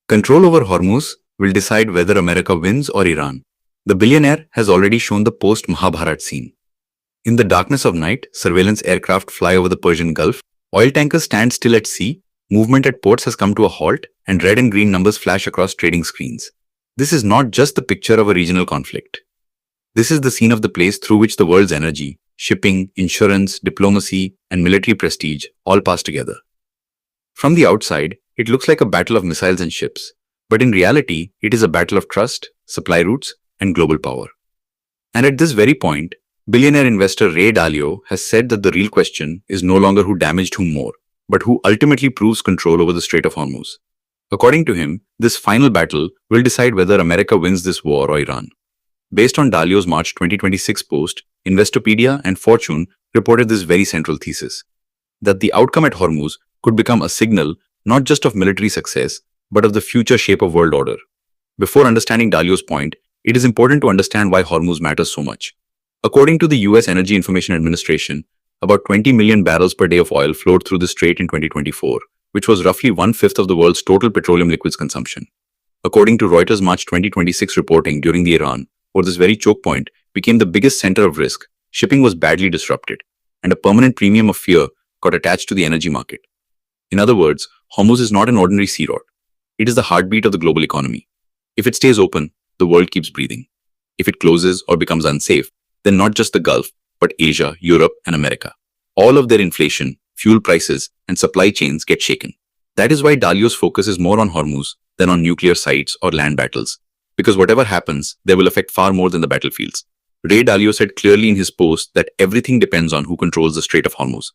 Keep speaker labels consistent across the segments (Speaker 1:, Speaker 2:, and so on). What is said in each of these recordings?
Speaker 1: Control over Hormuz will decide whether America wins or Iran. The billionaire has already shown the post-Mahabharata scene. In the darkness of night, surveillance aircraft fly over the Persian Gulf, oil tankers stand still at sea, movement at ports has come to a halt, and red and green numbers flash across trading screens. This is not just the picture of a regional conflict. This is the scene of the place through which the world's energy, shipping, insurance, diplomacy, and military prestige all pass together. From the outside, it looks like a battle of missiles and ships, but in reality, it is a battle of trust, supply routes, and global power. And at this very point, billionaire investor Ray Dalio has said that the real question is no longer who damaged whom more, but who ultimately proves control over the Strait of Hormuz. According to him, this final battle will decide whether America wins this war or Iran. Based on Dalio's March 2026 post, Investopedia and Fortune reported this very central thesis, that the outcome at Hormuz could become a signal not just of military success, but of the future shape of world order. Before understanding Dalio's point, it is important to understand why Hormuz matters so much. According to the US Energy Information Administration, about 20 million barrels per day of oil flowed through the strait in 2024, which was roughly one-fifth of the world's total petroleum liquids consumption. According to Reuters' March 2026 reporting, during the Iran, or this very choke point, became the biggest center of risk, shipping was badly disrupted, and a permanent premium of fear got attached to the energy market. In other words, Hormuz is not an ordinary sea route. It is the heartbeat of the global economy. If it stays open, the world keeps breathing. If it closes or becomes unsafe, then not just the Gulf, but Asia, Europe, and America. All of their inflation, fuel prices, and supply chains get shaken. That is why Dalio's focus is more on Hormuz than on nuclear sites or land battles, because whatever happens, they will affect far more than the battlefields. Ray Dalio said clearly in his post that everything depends on who controls the Strait of Hormuz.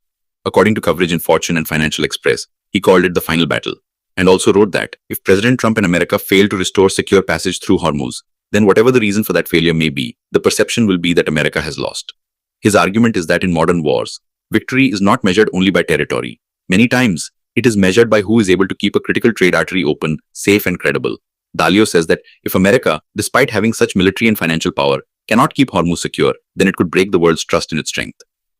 Speaker 1: According to coverage in Fortune and Financial Express, he called it the final battle, and also wrote that if President Trump and America fail to restore secure passage through Hormuz, then whatever the reason for that failure may be, the perception will be that America has lost. His argument is that in modern wars, victory is not measured only by territory. Many times, it is measured by who is able to keep a critical trade artery open, safe, and credible. Dalio says that if America, despite having such military and financial power, cannot keep Hormuz secure, then it could break the world's trust in its strength.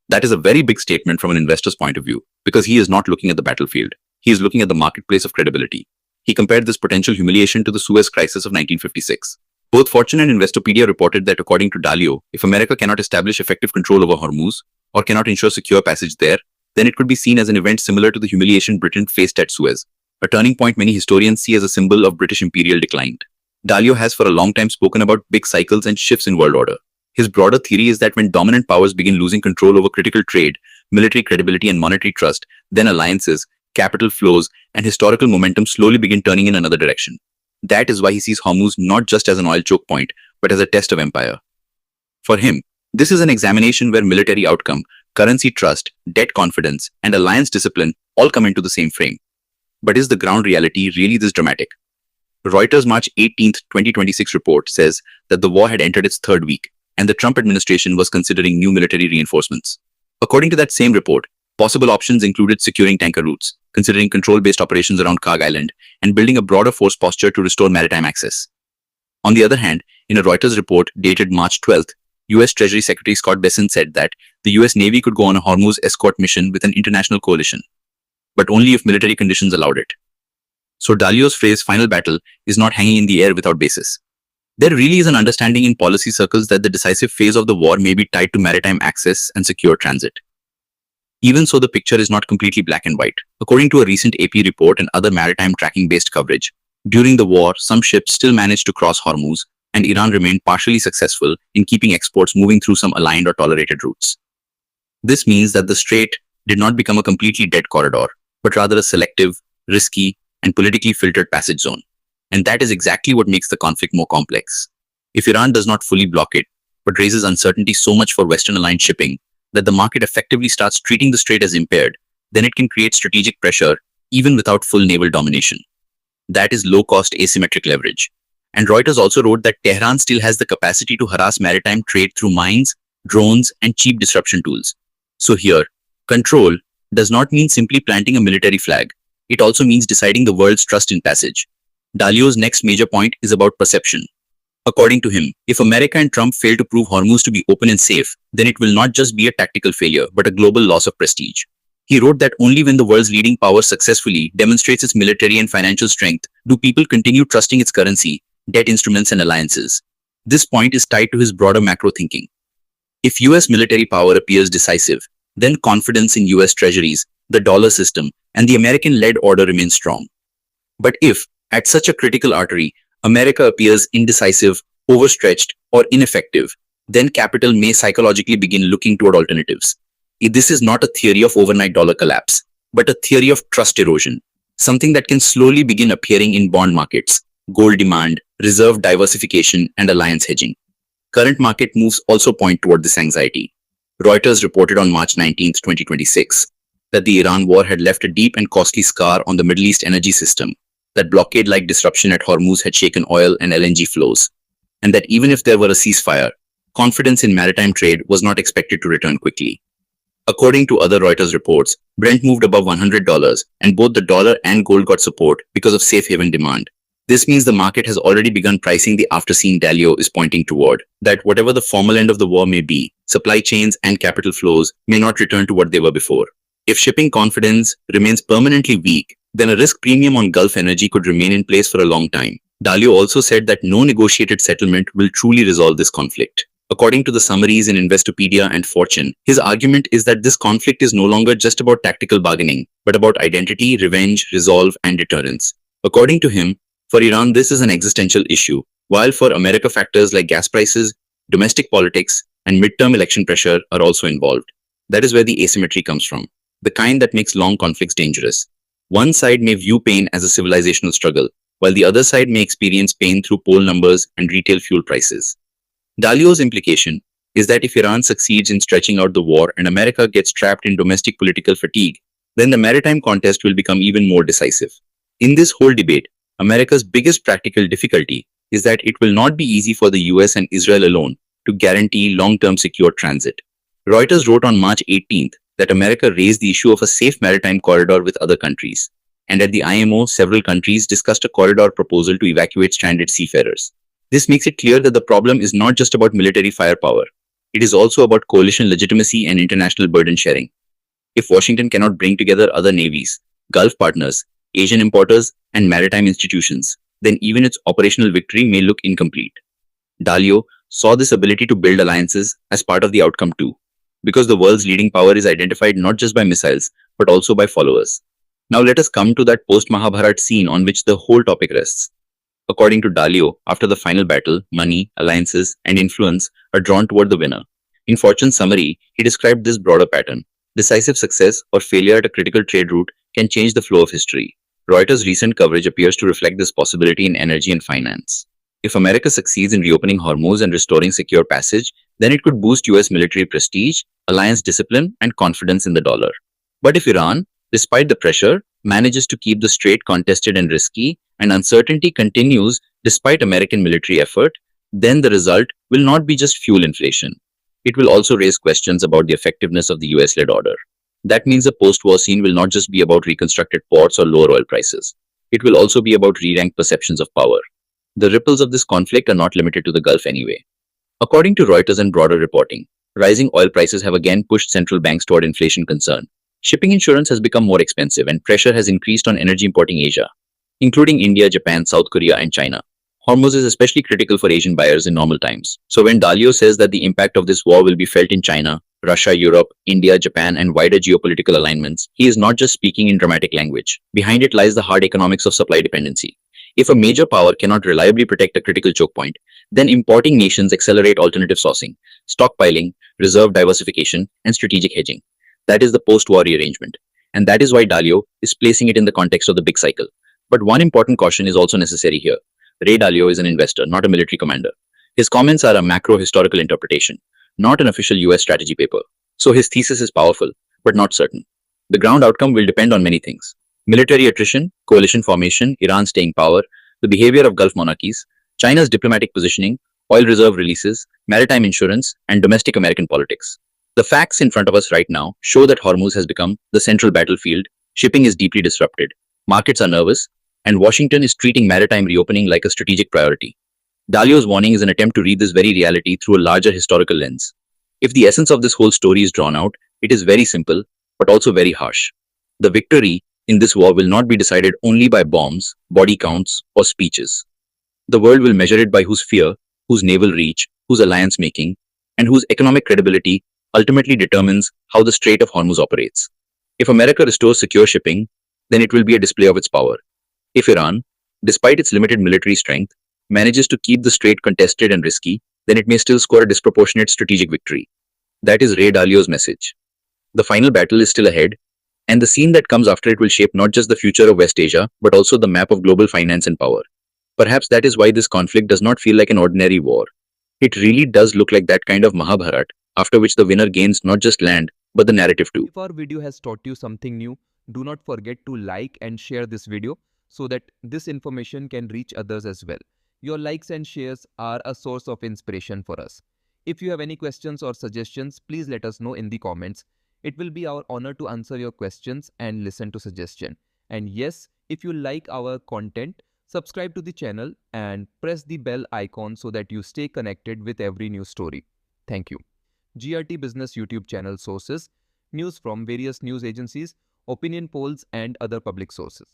Speaker 1: That is a very big statement from an investor's point of view, because he is not looking at the battlefield. He is looking at the marketplace of credibility. He compared this potential humiliation to the Suez Crisis of 1956. Both Fortune and Investopedia reported that according to Dalio, if America cannot establish effective control over Hormuz, or cannot ensure secure passage there, then it could be seen as an event similar to the humiliation Britain faced at Suez, a turning point many historians see as a symbol of British imperial decline. Dalio has for a long time spoken about big cycles and shifts in world order. His broader theory is that when dominant powers begin losing control over critical trade, military credibility, and monetary trust, then alliances, capital flows, and historical momentum slowly begin turning in another direction. That is why he sees Hormuz not just as an oil choke point, but as a test of empire. For him, this is an examination where military outcome, currency trust, debt confidence, and alliance discipline all come into the same frame. But is the ground reality really this dramatic? Reuters' March 18, 2026 report says that the war had entered its third week, and the Trump administration was considering new military reinforcements. According to that same report, possible options included securing tanker routes, considering control-based operations around Karg Island, and building a broader force posture to restore maritime access. On the other hand, in a Reuters report dated March 12th, US Treasury Secretary Scott Bessent said that the US Navy could go on a Hormuz escort mission with an international coalition, but only if military conditions allowed it. So Dalio's phrase final battle is not hanging in the air without basis. There really is an understanding in policy circles that the decisive phase of the war may be tied to maritime access and secure transit. Even so, the picture is not completely black and white. According to a recent AP report and other maritime tracking-based coverage, during the war, some ships still managed to cross Hormuz, and Iran remained partially successful in keeping exports moving through some aligned or tolerated routes. This means that the Strait did not become a completely dead corridor, but rather a selective, risky, and politically filtered passage zone. And that is exactly what makes the conflict more complex. If Iran does not fully block it, but raises uncertainty so much for Western-aligned shipping that the market effectively starts treating the strait as impaired, then it can create strategic pressure even without full naval domination. That is low-cost asymmetric leverage. And Reuters also wrote that Tehran still has the capacity to harass maritime trade through mines, drones, and cheap disruption tools. So here, control does not mean simply planting a military flag. It also means deciding the world's trust in passage. Dalio's next major point is about perception. According to him, if America and Trump fail to prove Hormuz to be open and safe, then it will not just be a tactical failure, but a global loss of prestige. He wrote that only when the world's leading power successfully demonstrates its military and financial strength do people continue trusting its currency, debt instruments, and alliances. This point is tied to his broader macro thinking. If US military power appears decisive, then confidence in US treasuries, the dollar system, and the American-led order remains strong. But if, at such a critical artery, America appears indecisive, overstretched, or ineffective, then capital may psychologically begin looking toward alternatives. This is not a theory of overnight dollar collapse, but a theory of trust erosion, something that can slowly begin appearing in bond markets, gold demand, reserve diversification, and alliance hedging. Current market moves also point toward this anxiety. Reuters reported on March 19, 2026, that the Iran war had left a deep and costly scar on the Middle East energy system, that blockade-like disruption at Hormuz had shaken oil and LNG flows, and that even if there were a ceasefire, confidence in maritime trade was not expected to return quickly. According to other Reuters reports, Brent moved above $100, and both the dollar and gold got support because of safe haven demand. This means the market has already begun pricing the after-scene Dalio is pointing toward, that whatever the formal end of the war may be, supply chains and capital flows may not return to what they were before. If shipping confidence remains permanently weak, then a risk premium on Gulf energy could remain in place for a long time. Dalio also said that no negotiated settlement will truly resolve this conflict. According to the summaries in Investopedia and Fortune, his argument is that this conflict is no longer just about tactical bargaining, but about identity, revenge, resolve, and deterrence. According to him, for Iran, this is an existential issue, while for America factors like gas prices, domestic politics, and midterm election pressure are also involved. That is where the asymmetry comes from, the kind that makes long conflicts dangerous. One side may view pain as a civilizational struggle, while the other side may experience pain through poll numbers and retail fuel prices. Dalio's implication is that if Iran succeeds in stretching out the war and America gets trapped in domestic political fatigue, then the maritime contest will become even more decisive. In this whole debate, America's biggest practical difficulty is that it will not be easy for the US and Israel alone to guarantee long-term secure transit. Reuters wrote on March 18th that America raised the issue of a safe maritime corridor with other countries, and at the IMO, several countries discussed a corridor proposal to evacuate stranded seafarers. This makes it clear that the problem is not just about military firepower. It is also about coalition legitimacy and international burden sharing. If Washington cannot bring together other navies, Gulf partners, Asian importers, and maritime institutions, then even its operational victory may look incomplete. Dalio saw this ability to build alliances as part of the outcome too, because the world's leading power is identified not just by missiles, but also by followers. Now let us come to that post-Mahabharata scene on which the whole topic rests. According to Dalio, after the final battle, money, alliances, and influence are drawn toward the winner. In Fortune's summary, he described this broader pattern. Decisive success or failure at a critical trade route can change the flow of history. Reuters' recent coverage appears to reflect this possibility in energy and finance. If America succeeds in reopening Hormuz and restoring secure passage, then it could boost US military prestige, alliance discipline, and confidence in the dollar. But if Iran, despite the pressure, manages to keep the Strait contested and risky, and uncertainty continues despite American military effort, then the result will not be just fuel inflation. It will also raise questions about the effectiveness of the US-led order. That means the post-war scene will not just be about reconstructed ports or lower oil prices. It will also be about re-ranked perceptions of power. The ripples of this conflict are not limited to the Gulf anyway. According to Reuters and broader reporting, rising oil prices have again pushed central banks toward inflation concern. Shipping insurance has become more expensive and pressure has increased on energy importing Asia, including India, Japan, South Korea, and China. Hormuz is especially critical for Asian buyers in normal times. So when Dalio says that the impact of this war will be felt in China, Russia, Europe, India, Japan, and wider geopolitical alignments, he is not just speaking in dramatic language. Behind it lies the hard economics of supply dependency. If a major power cannot reliably protect a critical choke point, then importing nations accelerate alternative sourcing, stockpiling, reserve diversification, and strategic hedging. That is the post-war rearrangement. And that is why Dalio is placing it in the context of the big cycle. But one important caution is also necessary here. Ray Dalio is an investor, not a military commander. His comments are a macro-historical interpretation, not an official US strategy paper. So his thesis is powerful, but not certain. The ground outcome will depend on many things. Military attrition, coalition formation, Iran's staying power, the behavior of Gulf monarchies, China's diplomatic positioning, oil reserve releases, maritime insurance, and domestic American politics. The facts in front of us right now show that Hormuz has become the central battlefield, shipping is deeply disrupted, markets are nervous, and Washington is treating maritime reopening like a strategic priority. Dalio's warning is an attempt to read this very reality through a larger historical lens. If the essence of this whole story is drawn out, it is very simple. but also very harsh. The victory in this war will not be decided only by bombs, body counts, or speeches. The world will measure it by whose fear, whose naval reach, whose alliance making, and whose economic credibility ultimately determines how the Strait of Hormuz operates. If America restores secure shipping, then it will be a display of its power. If Iran, despite its limited military strength, manages to keep the strait contested and risky, then it may still score a disproportionate strategic victory. That is Ray Dalio's message. The final battle is still ahead, and the scene that comes after it will shape not just the future of West Asia, but also the map of global finance and power. Perhaps that is why this conflict does not feel like an ordinary war. It really does look like that kind of Mahabharata, after which the winner gains not just land, but the narrative too.
Speaker 2: If our video has taught you something new, do not forget to like and share this video so that this information can reach others as well. Your likes and shares are a source of inspiration for us. If you have any questions or suggestions, please let us know in the comments. It will be our honor to answer your questions and listen to suggestion. And yes, if you like our content, subscribe to the channel and press the bell icon so that you stay connected with every new story. Thank you. GRT Business YouTube channel sources, news from various news agencies, opinion polls and other public sources.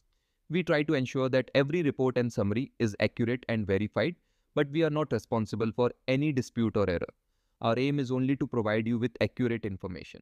Speaker 2: We try to ensure that every report and summary is accurate and verified, but we are not responsible for any dispute or error. Our aim is only to provide you with accurate information.